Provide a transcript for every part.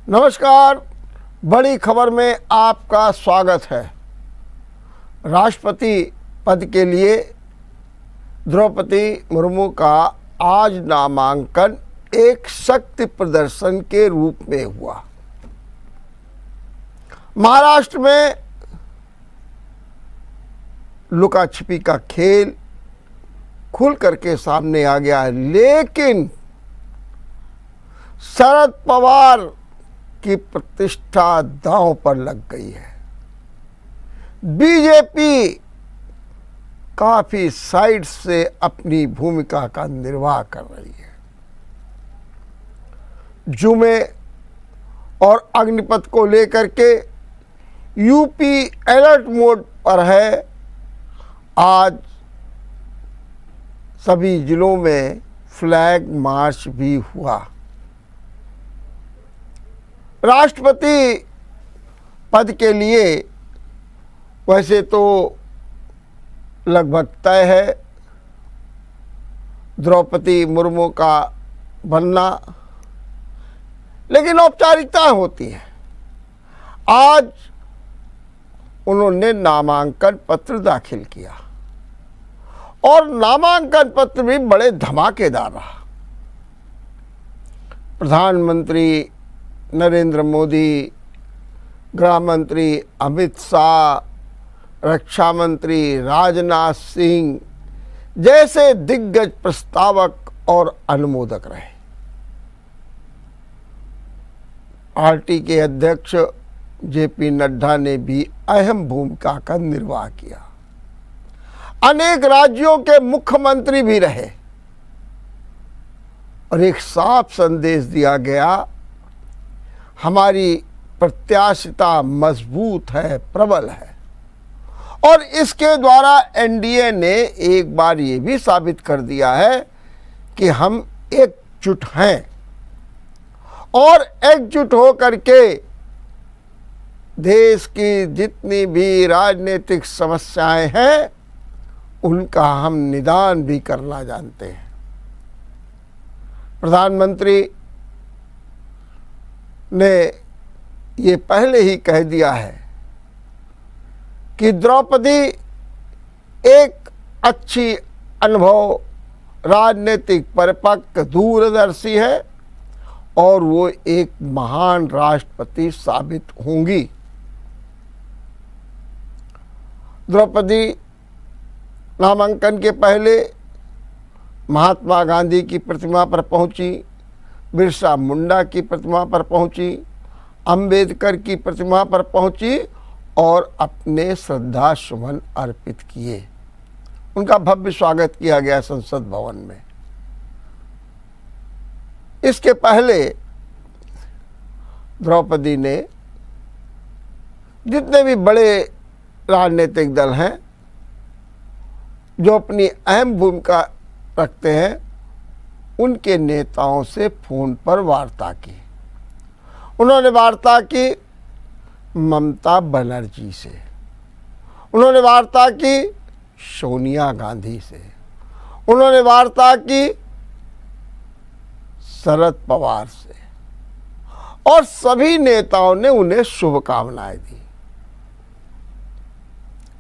नमस्कार। बड़ी खबर में आपका स्वागत है। राष्ट्रपति पद के लिए द्रौपदी मुर्मू का आज नामांकन एक शक्ति प्रदर्शन के रूप में हुआ। महाराष्ट्र में लुका छिपी का खेल खुल करके सामने आ गया है, लेकिन शरद पवार की प्रतिष्ठा दांव पर लग गई है। बीजेपी काफी साइड से अपनी भूमिका का निर्वाह कर रही है। जुमे और अग्निपथ को लेकर के यूपी अलर्ट मोड पर है। आज सभी जिलों में फ्लैग मार्च भी हुआ। राष्ट्रपति पद के लिए वैसे तो लगभग तय है द्रौपदी मुर्मू का बनना, लेकिन औपचारिकताएं होती हैं। आज उन्होंने नामांकन पत्र दाखिल किया और नामांकन पत्र भी बड़े धमाकेदार रहा। प्रधानमंत्री नरेंद्र मोदी, गृह मंत्री अमित शाह, रक्षा मंत्री राजनाथ सिंह जैसे दिग्गज प्रस्तावक और अनुमोदक रहे। पार्टी के अध्यक्ष जेपी नड्डा ने भी अहम भूमिका का निर्वाह किया। अनेक राज्यों के मुख्यमंत्री भी रहे और एक साफ संदेश दिया गया, हमारी प्रत्याशिता मजबूत है, प्रबल है। और इसके द्वारा एनडीए ने एक बार ये भी साबित कर दिया है कि हम एकजुट हैं और एकजुट हो करके देश की जितनी भी राजनीतिक समस्याएं हैं उनका हम निदान भी करना जानते हैं। प्रधानमंत्री ने ये पहले ही कह दिया है कि द्रौपदी एक अच्छी अनुभव, राजनीतिक परिपक्व, दूरदर्शी है और वो एक महान राष्ट्रपति साबित होंगी। द्रौपदी नामांकन के पहले महात्मा गांधी की प्रतिमा पर पहुंची, बिरसा मुंडा की प्रतिमा पर पहुंची, अंबेडकर की प्रतिमा पर पहुंची और अपने श्रद्धा सुमन अर्पित किए। उनका भव्य स्वागत किया गया संसद भवन में। इसके पहले द्रौपदी ने जितने भी बड़े राजनीतिक दल हैं जो अपनी अहम भूमिका रखते हैं उनके नेताओं से फोन पर वार्ता की। उन्होंने वार्ता की ममता बनर्जी से, उन्होंने वार्ता की सोनिया गांधी से, उन्होंने वार्ता की शरद पवार से और सभी नेताओं ने उन्हें शुभकामनाएं दी।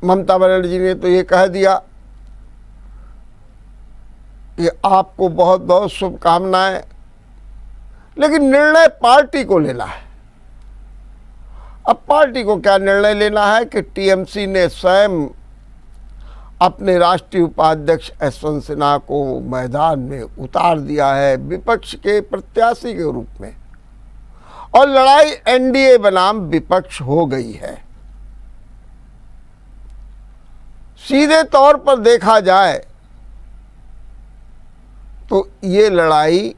ममता बनर्जी ने तो ये कह दिया कि आपको बहुत बहुत शुभकामनाएं, लेकिन निर्णय पार्टी को लेना है। अब पार्टी को क्या निर्णय लेना है कि टीएमसी ने स्वयं अपने राष्ट्रीय उपाध्यक्ष यशवंत सिन्हा को मैदान में उतार दिया है विपक्ष के प्रत्याशी के रूप में, और लड़ाई एनडीए बनाम विपक्ष हो गई है। सीधे तौर पर देखा जाए तो ये लड़ाई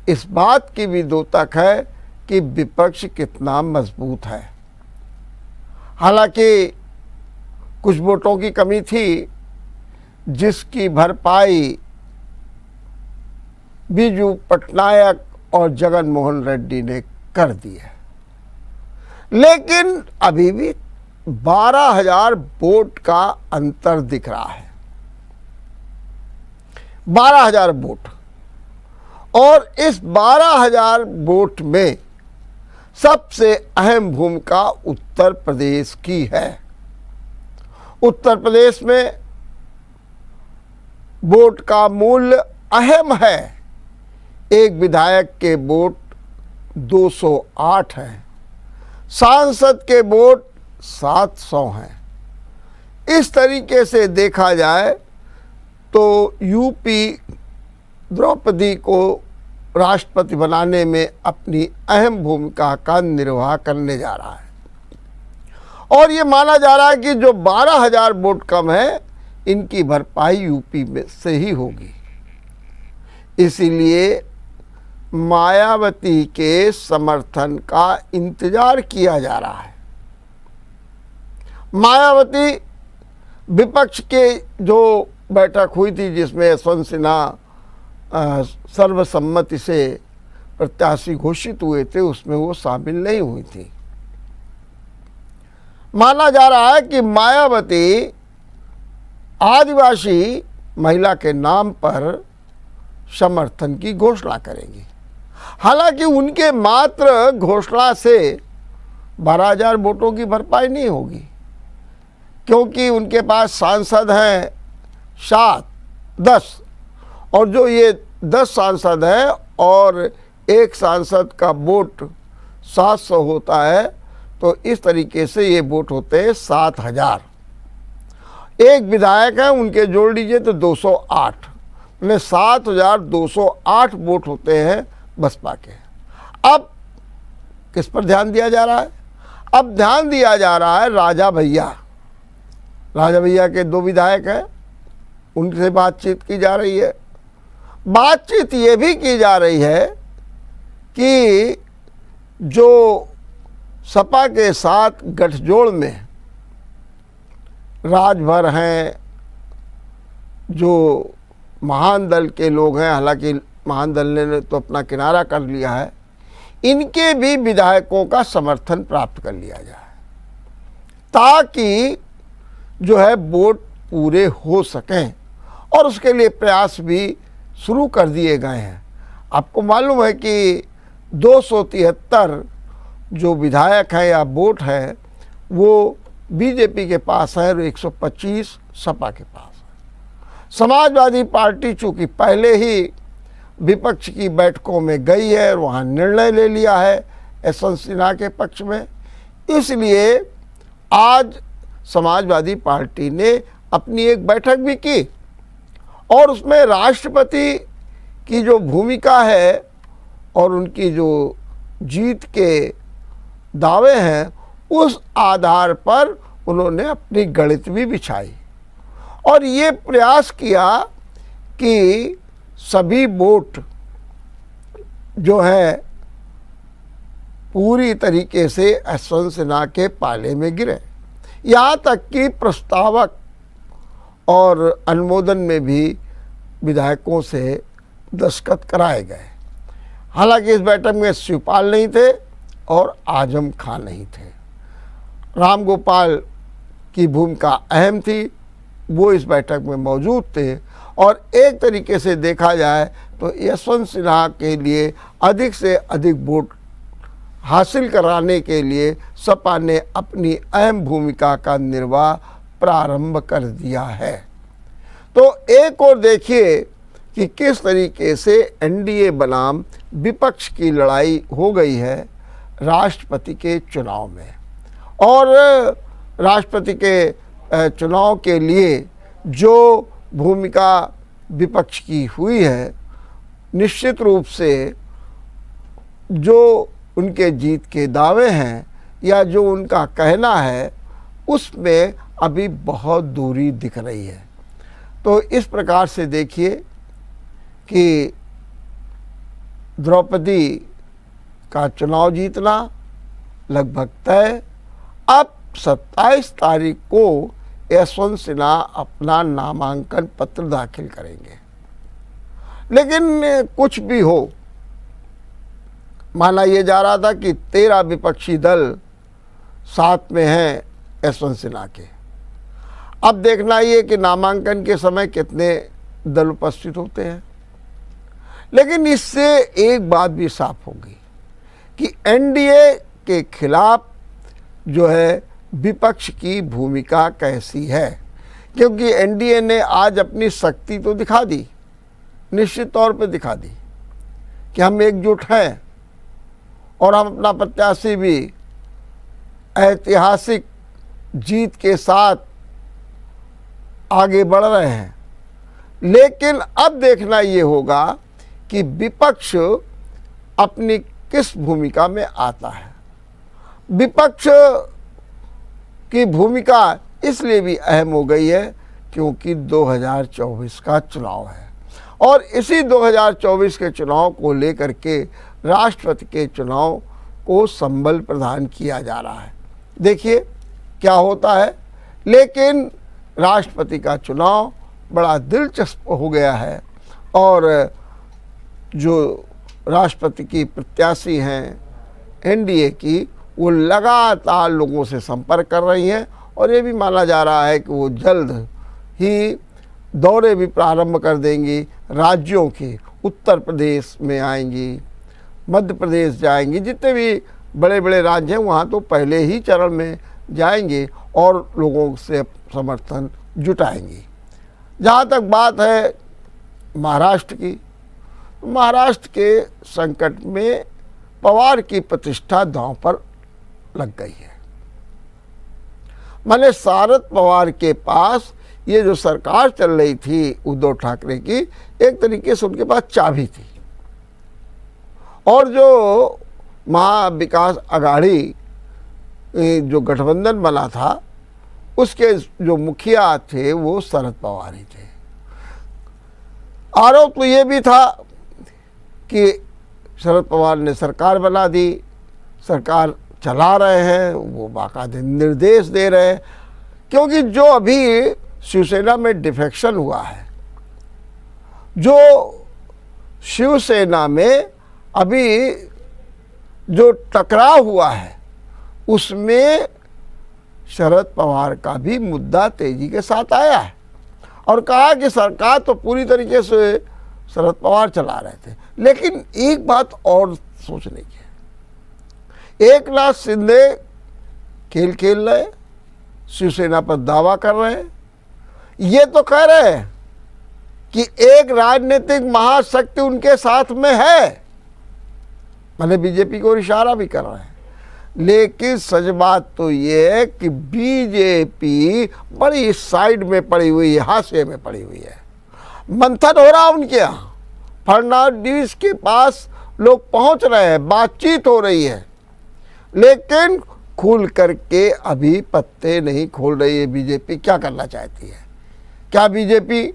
इस बात की भी द्योतक है कि विपक्ष कितना मजबूत है। हालांकि कुछ वोटों की कमी थी जिसकी भरपाई बीजू पटनायक और जगन मोहन रेड्डी ने कर दी है, लेकिन अभी भी 12,000 वोट का अंतर दिख रहा है। 12,000 वोट, और इस 12,000 वोट में सबसे अहम भूमिका उत्तर प्रदेश की है। उत्तर प्रदेश में वोट का मूल्य अहम है। एक विधायक के वोट 208 हैं, सांसद के वोट 700 हैं। इस तरीके से देखा जाए तो यूपी द्रौपदी को राष्ट्रपति बनाने में अपनी अहम भूमिका का निर्वाह करने जा रहा है। और ये माना जा रहा है कि जो 12,000 वोट कम है, इनकी भरपाई यूपी में से ही होगी। इसीलिए मायावती के समर्थन का इंतजार किया जा रहा है। मायावती विपक्ष के जो बैठक हुई थी जिसमें यशवंत सिन्हा सर्वसम्मति से प्रत्याशी घोषित हुए थे, उसमें वो शामिल नहीं हुई थी। माना जा रहा है कि मायावती आदिवासी महिला के नाम पर समर्थन की घोषणा करेंगी। हालांकि उनके मात्र घोषणा से 12,000 वोटों की भरपाई नहीं होगी, क्योंकि उनके पास सांसद हैं 10, और जो ये 10 सांसद हैं और एक सांसद का वोट 700 होता है, तो इस तरीके से ये वोट होते हैं 7,000। एक विधायक है, उनके जोड़ लीजिए तो 208, यानी 7,208 वोट होते हैं बसपा के। अब किस पर ध्यान दिया जा रहा है? अब ध्यान दिया जा रहा है राजा भैया। राजा भैया के 2 विधायक हैं, उनसे बातचीत की जा रही है। बातचीत ये भी की जा रही है कि जो सपा के साथ गठजोड़ में राजभर हैं, जो महान दल के लोग हैं, हालांकि महान दल ने तो अपना किनारा कर लिया है, इनके भी विधायकों का समर्थन प्राप्त कर लिया जाए, ताकि जो है वोट पूरे हो सकें। और उसके लिए प्रयास भी शुरू कर दिए गए हैं। आपको मालूम है कि 273 जो विधायक हैं या वोट हैं, वो बीजेपी के पास है और 125 सपा के पास है। समाजवादी पार्टी चूँकि पहले ही विपक्ष की बैठकों में गई है और वहाँ निर्णय ले लिया है यशवंत सिन्हा के पक्ष में, इसलिए आज समाजवादी पार्टी ने अपनी एक बैठक भी की और उसमें राष्ट्रपति की जो भूमिका है और उनकी जो जीत के दावे हैं, उस आधार पर उन्होंने अपनी गणित भी बिछाई और ये प्रयास किया कि सभी वोट जो है पूरी तरीके से यशवंत सिन्हा के पाले में गिरे। यहाँ तक कि प्रस्तावक और अनुमोदन में भी विधायकों से दस्तखत कराए गए। हालांकि इस बैठक में शिवपाल नहीं थे और आजम खान नहीं थे। राम गोपाल की भूमिका अहम थी, वो इस बैठक में मौजूद थे और एक तरीके से देखा जाए तो यशवंत सिन्हा के लिए अधिक से अधिक वोट हासिल कराने के लिए सपा ने अपनी अहम भूमिका का निर्वाह प्रारंभ कर दिया है। तो एक और देखिए कि किस तरीके से एनडीए बनाम विपक्ष की लड़ाई हो गई है राष्ट्रपति के चुनाव में। और राष्ट्रपति के चुनाव के लिए जो भूमिका विपक्ष की हुई है, निश्चित रूप से जो उनके जीत के दावे हैं या जो उनका कहना है, उसमें अभी बहुत दूरी दिख रही है। तो इस प्रकार से देखिए कि द्रौपदी का चुनाव जीतना लगभग तय। अब 27 तारीख को यशवंत सिन्हा अपना नामांकन पत्र दाखिल करेंगे। लेकिन कुछ भी हो, माना यह जा रहा था कि 13 विपक्षी दल साथ में हैं यशवंत सिन्हा के। अब देखना ये कि नामांकन के समय कितने दल उपस्थित होते हैं। लेकिन इससे एक बात भी साफ होगी कि एनडीए के खिलाफ जो है विपक्ष की भूमिका कैसी है, क्योंकि एनडीए ने आज अपनी शक्ति तो दिखा दी, निश्चित तौर पे दिखा दी कि हम एकजुट हैं और हम अपना प्रत्याशी भी ऐतिहासिक जीत के साथ आगे बढ़ रहे हैं। लेकिन अब देखना ये होगा कि विपक्ष अपनी किस भूमिका में आता है। विपक्ष की भूमिका इसलिए भी अहम हो गई है क्योंकि 2024 का चुनाव है और इसी 2024 के चुनाव को लेकर के राष्ट्रपति के चुनाव को संबल प्रदान किया जा रहा है। देखिए क्या होता है, लेकिन राष्ट्रपति का चुनाव बड़ा दिलचस्प हो गया है और जो राष्ट्रपति की प्रत्याशी हैं एनडीए की, वो लगातार लोगों से संपर्क कर रही हैं और ये भी माना जा रहा है कि वो जल्द ही दौरे भी प्रारंभ कर देंगी राज्यों के। उत्तर प्रदेश में आएंगी, मध्य प्रदेश जाएंगी, जितने भी बड़े बड़े राज्य हैं वहाँ तो पहले ही चरण में जाएंगे और लोगों से समर्थन जुटाएंगी। जहाँ तक बात है महाराष्ट्र की, महाराष्ट्र के संकट में पवार की प्रतिष्ठा दांव पर लग गई है। माने शरद पवार के पास ये जो सरकार चल रही थी उद्धव ठाकरे की, एक तरीके से उनके पास चाबी थी और जो महाविकास आघाड़ी जो गठबंधन बना था उसके जो मुखिया थे वो शरद पवार ही थे। आरोप तो ये भी था कि शरद पवार ने सरकार बना दी, सरकार चला रहे हैं, वो बाकायदे निर्देश दे रहे हैं, क्योंकि जो अभी शिवसेना में डिफेक्शन हुआ है, जो शिवसेना में अभी जो टकराव हुआ है उसमें शरद पवार का भी मुद्दा तेजी के साथ आया है और कहा कि सरकार तो पूरी तरीके से शरद पवार चला रहे थे। लेकिन एक बात और सोचने की है, एकनाथ शिंदे खेल खेल रहे, शिवसेना पर दावा कर रहे हैं, ये तो कह रहे हैं कि एक राजनीतिक महाशक्ति उनके साथ में है, मैंने बीजेपी को इशारा भी कर रहे हैं। लेकिन सच बात तो ये है कि बीजेपी बड़ी साइड में पड़ी हुई है, हाशिए में पड़ी हुई है। मंथन हो रहा उनके यहाँ, फडणवीस के पास लोग पहुंच रहे हैं, बातचीत हो रही है, लेकिन खुल करके अभी पत्ते नहीं खोल रही है। बीजेपी क्या करना चाहती है? क्या बीजेपी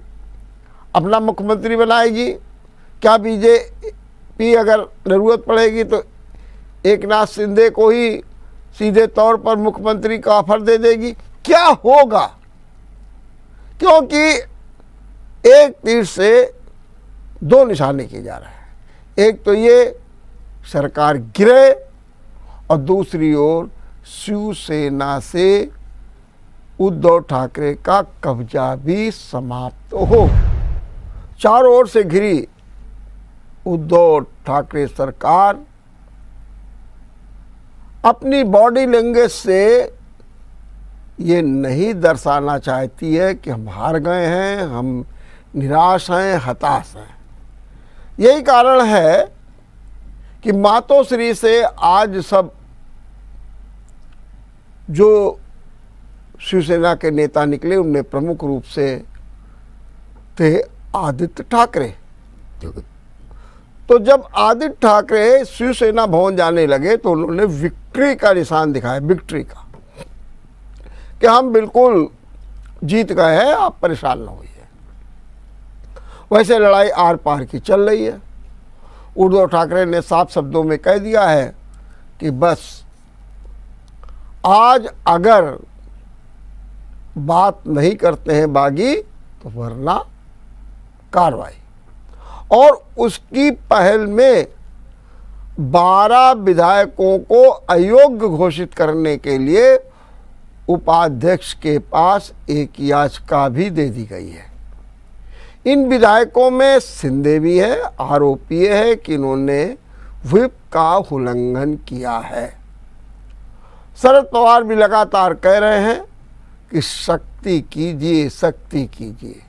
अपना मुख्यमंत्री बनाएगी? क्या बीजेपी अगर ज़रूरत पड़ेगी तो एकनाथ शिंदे को ही सीधे तौर पर मुख्यमंत्री का ऑफर दे देगी? क्या होगा? क्योंकि एक तीर से दो निशाने किए जा रहे हैं। एक तो ये सरकार गिरे और दूसरी ओर शिवसेना से उद्धव ठाकरे का कब्जा भी समाप्त हो। चारों ओर से घिरी उद्धव ठाकरे सरकार अपनी बॉडी लैंग्वेज से ये नहीं दर्शाना चाहती है कि हम हार गए हैं, हम निराश हैं, हताश हैं। यही कारण है कि मातोश्री से आज सब जो शिवसेना के नेता निकले उनमें प्रमुख रूप से थे आदित्य ठाकरे। तो जब आदित्य ठाकरे शिवसेना भवन जाने लगे तो उन्होंने विक्ट्री का निशान दिखाया, विक्ट्री का, कि हम बिल्कुल जीत गए हैं, आप परेशान न होइए। वैसे लड़ाई आर पार की चल रही है। उद्धव ठाकरे ने साफ शब्दों में कह दिया है कि बस आज अगर बात नहीं करते हैं बागी तो वरना कार्रवाई। और उसकी पहल में 12 विधायकों को अयोग्य घोषित करने के लिए उपाध्यक्ष के पास एक याचिका भी दे दी गई है। इन विधायकों में शिंदे भी है, आरोप ये है कि इन्होंने व्हिप का उल्लंघन किया है। शरद पवार भी लगातार कह रहे हैं कि सख्ती कीजिए, सख्ती कीजिए,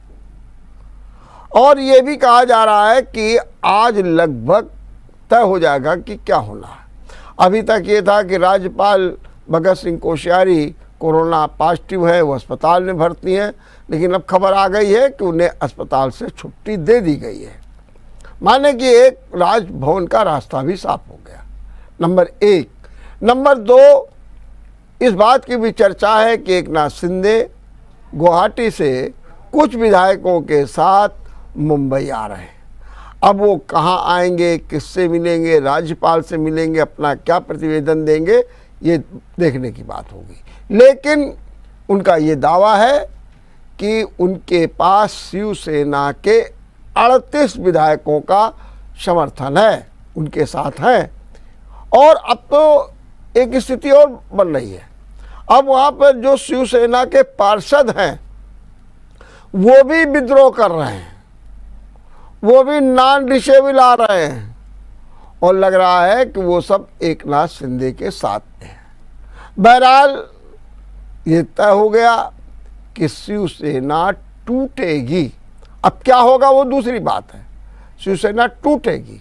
और ये भी कहा जा रहा है कि आज लगभग तय हो जाएगा कि क्या होना है। अभी तक ये था कि राज्यपाल भगत सिंह कोश्यारी कोरोना पॉजिटिव है, वो अस्पताल में भर्ती हैं, लेकिन अब खबर आ गई है कि उन्हें अस्पताल से छुट्टी दे दी गई है। माने कि एक राजभवन का रास्ता भी साफ हो गया, नंबर एक। नंबर दो, इस बात की भी चर्चा है कि एकनाथ शिंदे गुवाहाटी से कुछ विधायकों के साथ मुंबई आ रहे हैं। अब वो कहाँ आएंगे, किससे मिलेंगे, राज्यपाल से मिलेंगे, अपना क्या प्रतिवेदन देंगे, ये देखने की बात होगी। लेकिन उनका ये दावा है कि उनके पास शिवसेना के 38 विधायकों का समर्थन है, उनके साथ हैं। और अब तो एक स्थिति और बन रही है, अब वहाँ पर जो शिवसेना के पार्षद हैं वो भी विद्रोह कर रहे हैं, वो भी नॉन रिचेबल आ रहे हैं, और लग रहा है कि वो सब एकनाथ शिंदे के साथ हैं। बहरहाल ये तय हो गया कि शिवसेना टूटेगी। अब क्या होगा वो दूसरी बात है, शिवसेना टूटेगी,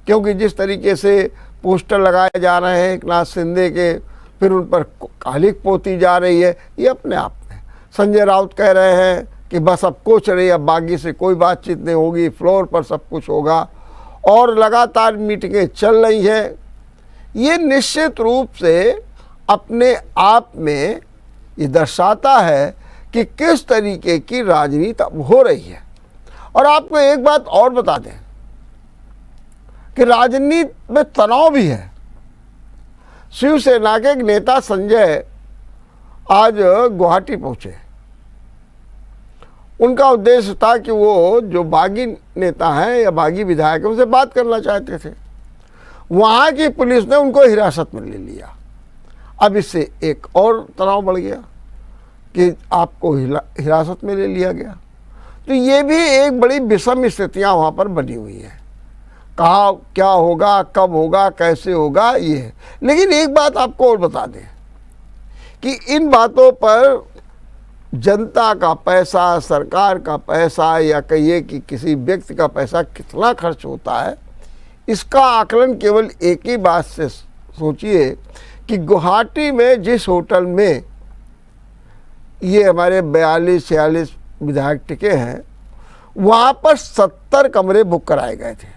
क्योंकि जिस तरीके से पोस्टर लगाए जा रहे हैं एकनाथ शिंदे के, फिर उन पर कालिक पोती जा रही है, ये अपने आप में। संजय राउत कह रहे हैं कि बस अब कोच रही, अब बागी से कोई बातचीत नहीं होगी, फ्लोर पर सब कुछ होगा, और लगातार मीटिंगें चल रही हैं। ये निश्चित रूप से अपने आप में ये दर्शाता है कि किस तरीके की राजनीति अब हो रही है। और आपको एक बात और बता दें कि राजनीति में तनाव भी है। शिवसेना के एक नेता संजय आज गुवाहाटी पहुंचे। उनका उद्देश्य था कि वो जो बागी नेता हैं या बागी विधायक हैं उनसे बात करना चाहते थे। वहाँ की पुलिस ने उनको हिरासत में ले लिया। अब इससे एक और तनाव बढ़ गया कि आपको हिरासत में ले लिया गया। तो ये भी एक बड़ी विषम स्थितियाँ वहाँ पर बनी हुई हैं। कहाँ क्या होगा, कब होगा, कैसे होगा, ये है। लेकिन एक बात आपको और बता दें कि इन बातों पर जनता का पैसा, सरकार का पैसा, या कहिए कि किसी व्यक्ति का पैसा कितना खर्च होता है, इसका आकलन केवल एक ही बात से सोचिए कि गुवाहाटी में जिस होटल में ये हमारे 42-46 विधायक टिके हैं, वहाँ पर 70 कमरे बुक कराए गए थे,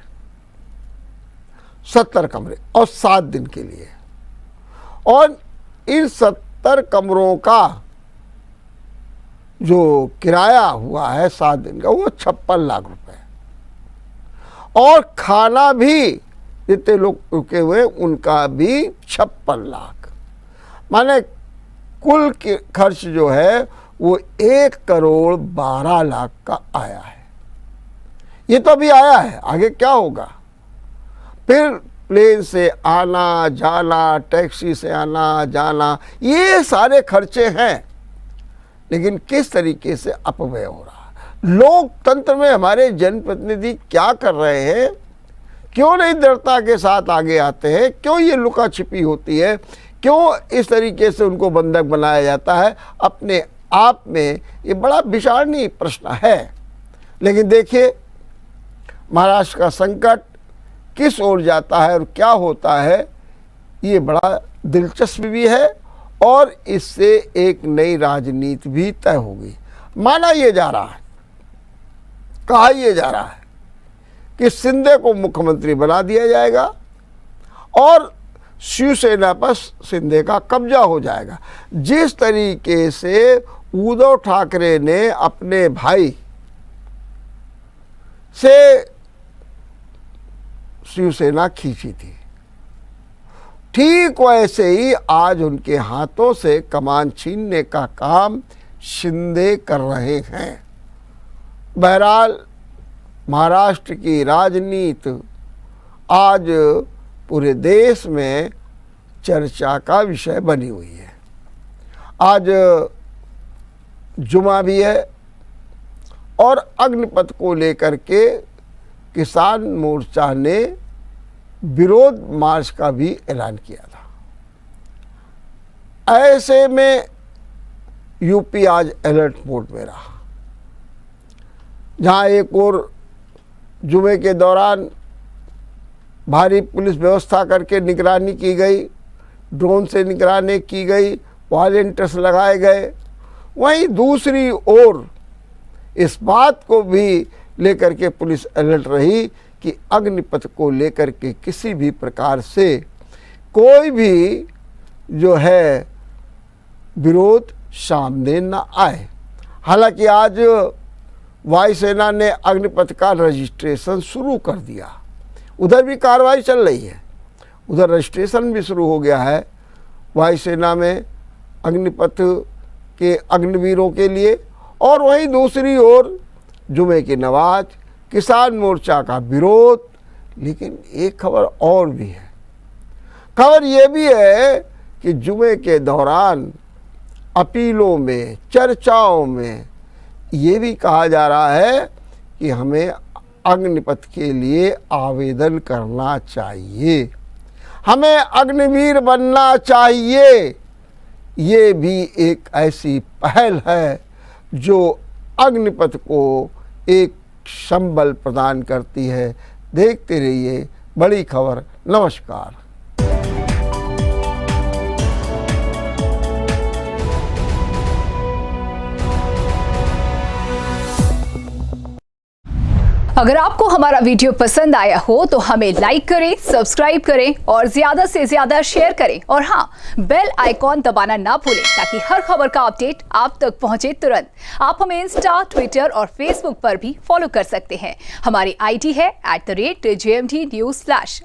70 कमरे, और 7 दिन के लिए। और इन 70 कमरों का जो किराया हुआ है 7 दिन का, वो 56 लाख रुपए। और खाना भी जितने लोग रुके हुए उनका भी 56 लाख। माने कुल खर्च जो है वो 1,12,00,000 का आया है। ये तो अभी आया है, आगे क्या होगा। फिर प्लेन से आना जाना, टैक्सी से आना जाना, ये सारे खर्चे हैं। लेकिन किस तरीके से अपव्यय हो रहा है। लोकतंत्र में हमारे जनप्रतिनिधि क्या कर रहे हैं, क्यों नहीं दृढ़ता के साथ आगे आते हैं, क्यों ये लुका छिपी होती है, क्यों इस तरीके से उनको बंधक बनाया जाता है, अपने आप में ये बड़ा विचारणीय प्रश्न है। लेकिन देखिए महाराष्ट्र का संकट किस ओर जाता है और क्या होता है, ये बड़ा दिलचस्प भी है, और इससे एक नई राजनीति भी तय होगी। माना ये जा रहा है, कहा यह जा रहा है कि शिंदे को मुख्यमंत्री बना दिया जाएगा और शिवसेना पर शिंदे का कब्जा हो जाएगा। जिस तरीके से उद्धव ठाकरे ने अपने भाई से शिवसेना खींची थी, ठीक वैसे ही आज उनके हाथों से कमान छीनने का काम शिंदे कर रहे हैं। बहरहाल महाराष्ट्र की राजनीति आज पूरे देश में चर्चा का विषय बनी हुई है। आज जुमा भी है और अग्निपथ को लेकर के किसान मोर्चा ने विरोध मार्च का भी ऐलान किया था। ऐसे में यूपी आज अलर्ट मोड में रहा, जहां एक और जुमे के दौरान भारी पुलिस व्यवस्था करके निगरानी की गई, ड्रोन से निगरानी की गई, वॉलंटियर्स लगाए गए। वहीं दूसरी ओर इस बात को भी लेकर के पुलिस अलर्ट रही कि अग्निपथ को लेकर के किसी भी प्रकार से कोई भी जो है विरोध सामने न आए। हालांकि आज वायुसेना ने अग्निपथ का रजिस्ट्रेशन शुरू कर दिया, उधर भी कार्रवाई चल रही है, उधर रजिस्ट्रेशन भी शुरू हो गया है वायुसेना में अग्निपथ के अग्निवीरों के लिए। और वहीं दूसरी ओर जुमे की नमाज, किसान मोर्चा का विरोध। लेकिन एक खबर और भी है, खबर ये भी है कि जुमे के दौरान अपीलों में, चर्चाओं में ये भी कहा जा रहा है कि हमें अग्निपथ के लिए आवेदन करना चाहिए, हमें अग्निवीर बनना चाहिए। ये भी एक ऐसी पहल है जो अग्निपथ को एक संबल प्रदान करती है। देखते रहिए बड़ी खबर। नमस्कार। अगर आपको हमारा वीडियो पसंद आया हो तो हमें लाइक करें, सब्सक्राइब करें और ज्यादा से ज्यादा शेयर करें। और हाँ, बेल आइकॉन दबाना ना भूलें ताकि हर खबर का अपडेट आप तक पहुंचे तुरंत। आप हमें इंस्टा, ट्विटर और फेसबुक पर भी फॉलो कर सकते हैं। हमारी आईडी है @JMT News Flash।